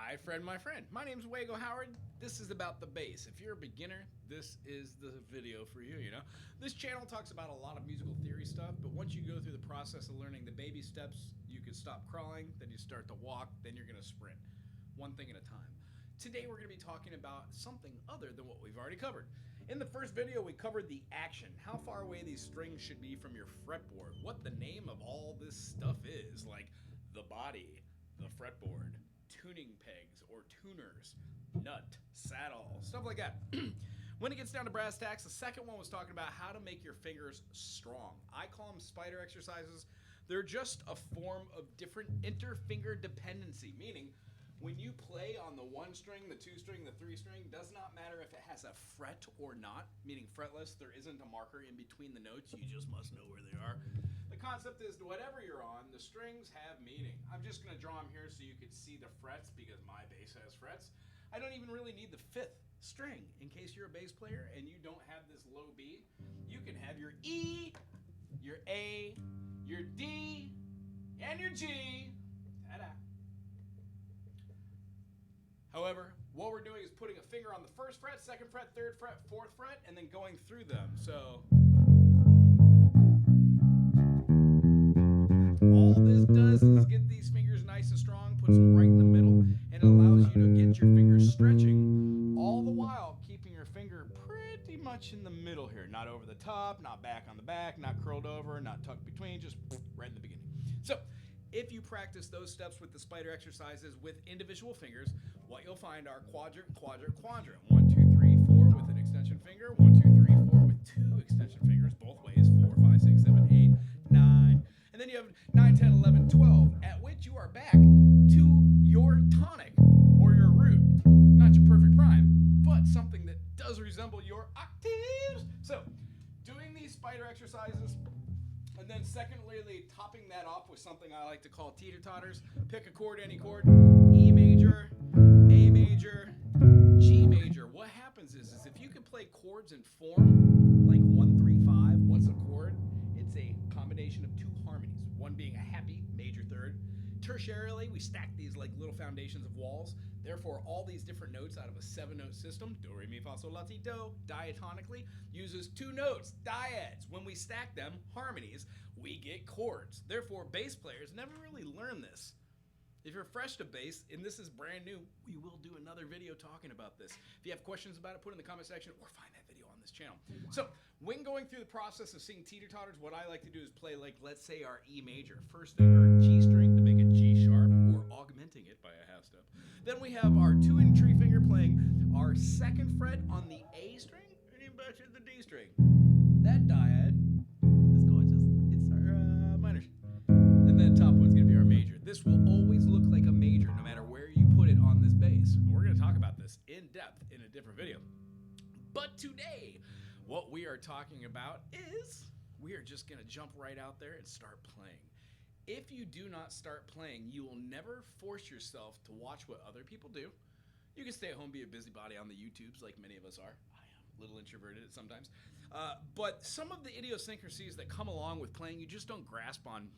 Hi, friend, my friend. My name's Wago Howard. This is about the bass. If you're a beginner, this is the video for you, This channel talks about a lot of musical theory stuff, but once you go through the process of learning the baby steps, you can stop crawling, then you start to walk, then you're going to sprint. One thing at a time. Today we're going to be talking about something other than what we've already covered. In the first video, we covered the action, how far away these strings should be from your fretboard, what the name of all this stuff is, like the body, the fretboard, tuning pegs or tuners, nut, saddle, stuff like that. When it gets down to brass tacks, the second one was talking about how to make your fingers strong. I call them spider exercises. They're just a form of different interfinger dependency, meaning when you play on the 1 string, the 2 string, the 3 string, does not matter if it has a fret or not, meaning fretless, there isn't a marker in between the notes, you just must know where they are. The concept is whatever you're on, the strings have meaning. I'm just going to draw them here so you can see the frets because my bass has frets. I don't even really need the 5th string in case you're a bass player and you don't have this low B. You can have your E, your A, your D, and your G. Ta-da. However, what we're doing is putting a finger on the 1st fret, 2nd fret, 3rd fret, 4th fret, and then going through them. So all this does is get these fingers nice and strong, puts them right in the middle, and allows you to get your fingers stretching, all the while keeping your finger pretty much in the middle here. Not over the top, not back on the back, not curled over, not tucked between, just right in the beginning. So if you practice those steps with the spider exercises with individual fingers, what you'll find are quadrant, quadrant, quadrant. 1, 2, 3, 4 with an extension finger. 1, 2, 3, 4 with 2 extension fingers, both ways. 4, 5, 6, 7, 8, 9. And then you have 9, 10, 11, 12, at which you are back to your tonic or your root. Not your perfect prime, but something that does resemble your octaves. So doing these spider exercises, and then secondly, topping that off with something I like to call teeter-totters. Pick a chord, any chord. E major, A major, G major. What happens is if you can play chords in form, like 1, 3, 5, what's a chord? It's a combination of 2 harmonies, one being a happy, major 3rd. Tertiarily, we stack these like little foundations of walls. Therefore, all these different notes out of a 7-note system, do, re, mi, fa, sol, la, ti, do, diatonically, uses 2 notes, dyads. When we stack them, harmonies, we get chords. Therefore, bass players never really learn this. If you're fresh to bass, and this is brand new, we will do another video talking about this. If you have questions about it, put it in the comment section or find that video on this channel. So, when going through the process of singing teeter-totters, what I like to do is play, like, let's say our E major. First finger, G string to make it G sharp, or augmenting it by a half step. Then we have our 2 and 3 finger playing our 2nd fret on the A string, and then back to the D string. That dyad is gorgeous. It's our minor. And then top one's going to be our major. This will always look like a major no matter where you put it on this bass. We're going to talk about this in depth in a different video. But today, what we are talking about is we are just going to jump right out there and start playing. If you do not start playing, you will never force yourself to watch what other people do. You can stay at home, be a busybody on the YouTubes like many of us are. I am a little introverted at sometimes. But some of the idiosyncrasies that come along with playing, you just don't grasp on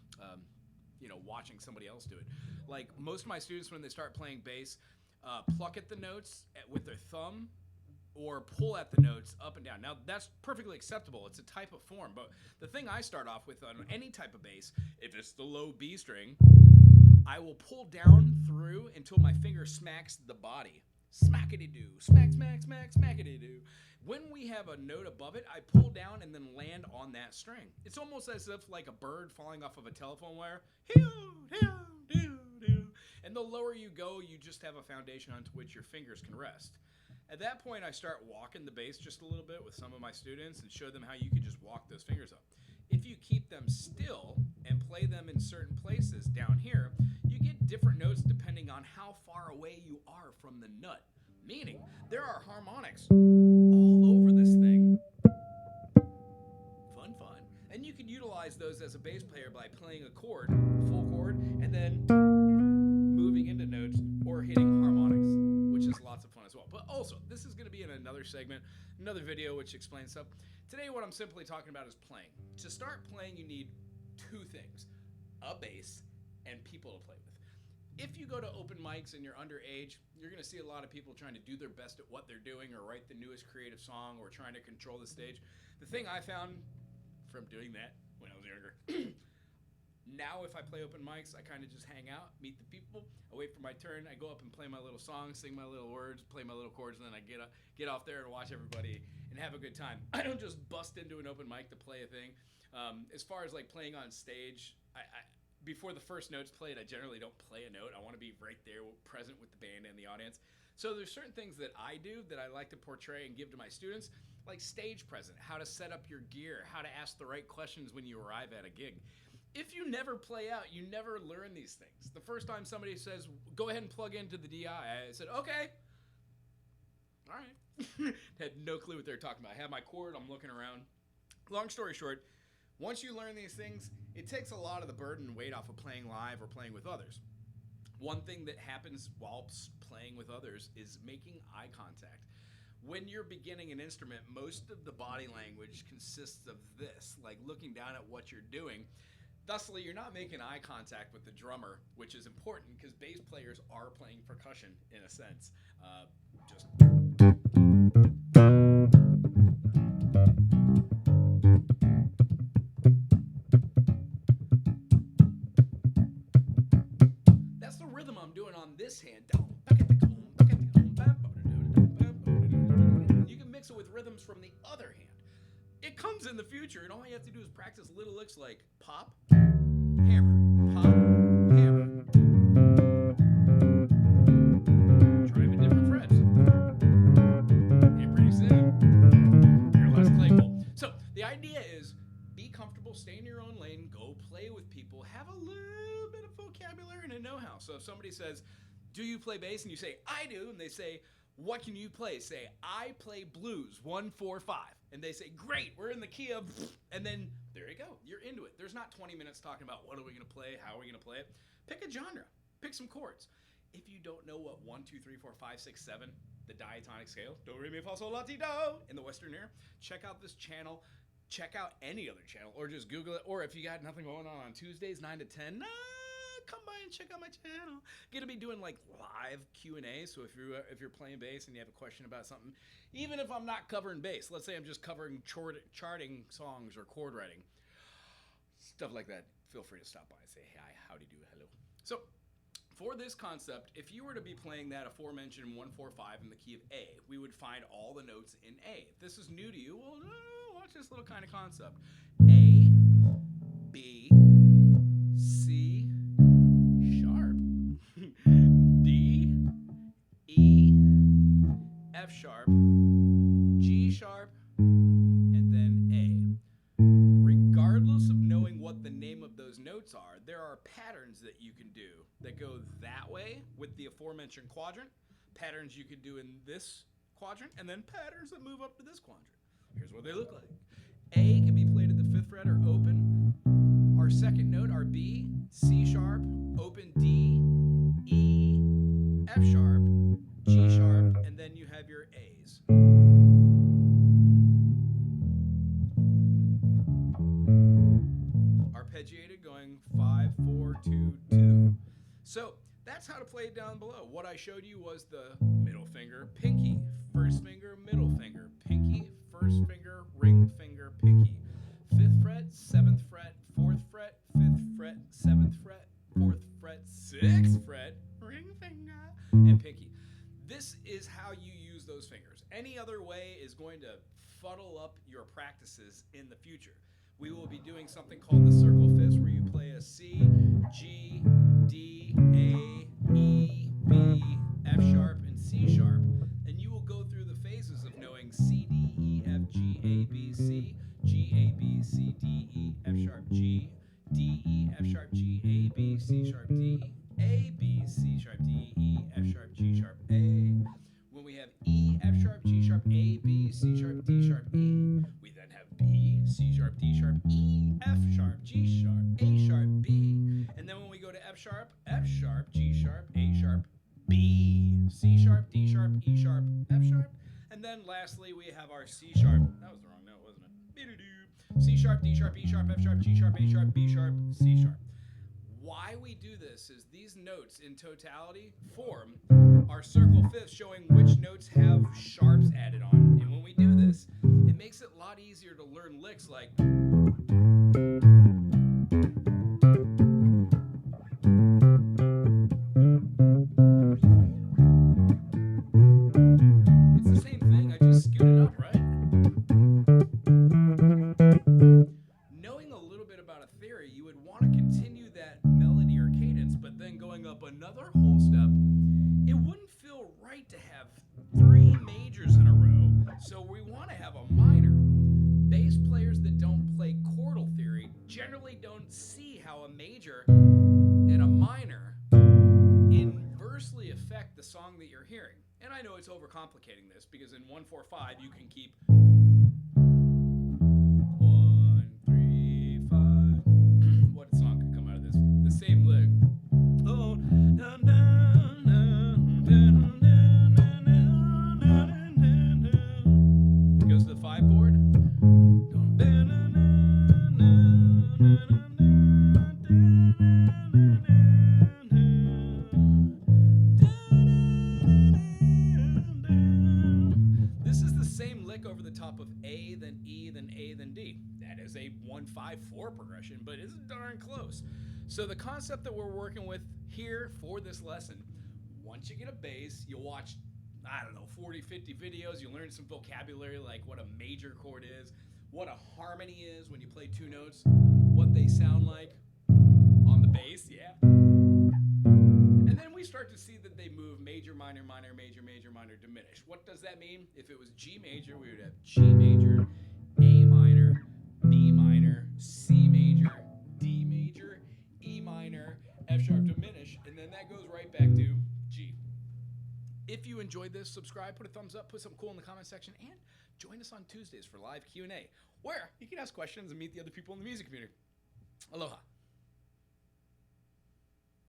watching somebody else do it. Like most of my students, when they start playing bass, pluck at the notes with their thumb or pull at the notes up and down. Now, that's perfectly acceptable. It's a type of form. But the thing I start off with on any type of bass, if it's the low B string, I will pull down through until my finger smacks the body. Smackity-doo, smack, smack, smack, smackity-doo. When we have a note above it, I pull down and then land on that string. It's almost as if like a bird falling off of a telephone wire. And the lower you go, you just have a foundation onto which your fingers can rest. At that point, I start walking the bass just a little bit with some of my students and show them how you can just walk those fingers up. If you keep them still and play them in certain places down here, you get different notes depending on how far away you are from the nut. Meaning, there are harmonics all over this thing. Fun. And you can utilize those as a bass player by playing a chord, full chord, and then moving into notes or hitting harmonics, which is lots of fun as well. But also, this is going to be in another segment, another video which explains stuff. Today, what I'm simply talking about is playing. To start playing, you need 2 things: a bass and people to play with. if you go to open mics and you're underage, you're going to see a lot of people trying to do their best at what they're doing or write the newest creative song or trying to control the stage. The thing I found from doing that when I was younger, now if I play open mics, I kind of just hang out, meet the people, I wait for my turn, I go up and play my little song, sing my little words, play my little chords, and then I get off there and watch everybody and have a good time. I don't just bust into an open mic to play a thing. As far as like playing on stage, I before the first note's played, I generally don't play a note. I want to be right there, present with the band and the audience. So there's certain things that I do that I like to portray and give to my students, like stage present, how to set up your gear, how to ask the right questions when you arrive at a gig. If you never play out, you never learn these things. The first time somebody says, go ahead and plug into the DI, I said, okay. All right. Had no clue what they're talking about. I have my cord, I'm looking around. Long story short, once you learn these things, it takes a lot of the burden and weight off of playing live or playing with others. One thing that happens while playing with others is making eye contact. When you're beginning an instrument, most of the body language consists of this, like looking down at what you're doing. Thusly, you're not making eye contact with the drummer, which is important because bass players are playing percussion in a sense. Just that's the rhythm I'm doing on this hand. You can mix it with rhythms from the other hand. It comes in the future, and all you have to do is practice little licks like pop, hammer, pop, hammer. Driving different frets. And pretty soon, you're less Claypool. So the idea is be comfortable, stay in your own lane, go play with people, have a little bit of vocabulary and a know-how. So if somebody says, do you play bass? And you say, I do. And they say, what can you play? Say, I play blues, 1, 4, 5. And they say, great, we're in the key of, and then there you go. You're into it. There's not 20 minutes talking about what are we going to play, how are we going to play it. Pick a genre. Pick some chords. If you don't know what 1, 2, 3, 4, 5, 6, 7, the diatonic scale, do, re, mi, fa, sol, la, ti, do, in the Western Air, check out this channel. Check out any other channel, or just Google it. Or if you got nothing going on Tuesdays, 9 to 10, come by and check out my channel. Gonna be doing like live Q&A. So if you're playing bass and you have a question about something, even if I'm not covering bass, let's say I'm just covering charting songs or chord writing, stuff like that, feel free to stop by and say hi, howdy do, hello. So for this concept, if you were to be playing that aforementioned 1, 4, 5 in the key of A, we would find all the notes in A. If this is new to you, well, watch this little kind of concept. A, B, C, sharp, D, E, F sharp, G sharp, and then A. Regardless of knowing what the name of those notes are, there are patterns that you can do that go that way with the aforementioned quadrant, patterns you could do in this quadrant, and then patterns that move up to this quadrant. Here's what they look like. A can be played at the 5th fret or open. Our second note, our B, C sharp, open D, E, F sharp, G sharp, and then you have your A's. Arpeggiated going 5, 4, 2, 2. So that's how to play it down below. What I showed you was the middle finger, pinky, first finger, middle finger, pinky, first finger, ring finger, pinky. 5th fret, 7th fret, 4th fret, 5th fret, 7th fret, 4th fret, 6th fret, ring finger, and pinky. This is how you use those fingers. Any other way is going to fuddle up your practices in the future. We will be doing something called the circle fifths, where you play a C, G, D, A, E, B, F sharp, and C sharp, and you will go through the phases of knowing C, D, E, F, G, A, B, C, G, A, B, C, D, E, F sharp, G, D, E, F sharp, G, A, B, C sharp, D, A, B, C sharp, D, E, F sharp, G sharp, A. When we have E, F sharp, G sharp, A, B, C sharp, D sharp, E, we then have B, C sharp, D sharp, E, F sharp, G sharp, A sharp, B. And then when we go to F sharp, G sharp, A sharp, B, C sharp, D sharp, E sharp, F sharp. And then lastly, we have our C sharp. That was the wrong note, wasn't it? C sharp, D sharp, E sharp, F sharp, G sharp, A sharp, B sharp, C sharp. why we do this is these notes in totality form our circle fifth, showing which notes have sharps added on. And when we do this, it makes it a lot easier to learn licks like. It's the same thing, I just scoot it up, right? Knowing a little bit about a theory, you would want to continue that melody or cadence, but then going up another whole step, it wouldn't feel right to have 3 majors in a row, so we want to have a minor. Bass players that don't play chordal theory generally don't see how a major and a minor inversely affect the song that you're hearing. And I know it's overcomplicating this because in 1-4-5 you can keep 1, 3, 5. What song could come out of this? The same lick. Oh, na, na, na, na, na, na. Goes to the 5 chord. This is the same lick over the top of A, then E, then A, then D. That is a 1-5-4 progression, but it's darn close. So the concept that we're working with here for this lesson, once you get a bass, you'll watch, 40, 50 videos. You'll learn some vocabulary like what a major chord is, what a harmony is when you play 2 notes, what they sound like on the bass, yeah. And then we start to see that they move major, minor, minor, major, major, minor, diminish. What does that mean? If it was G major, we would have G major, A minor, B minor, C major, D major, E minor, F sharp diminish, and then that goes right back to G. If you enjoyed this, subscribe, put a thumbs up, put something cool in the comment section, and join us on Tuesdays for live Q&A, where you can ask questions and meet the other people in the music community. Aloha.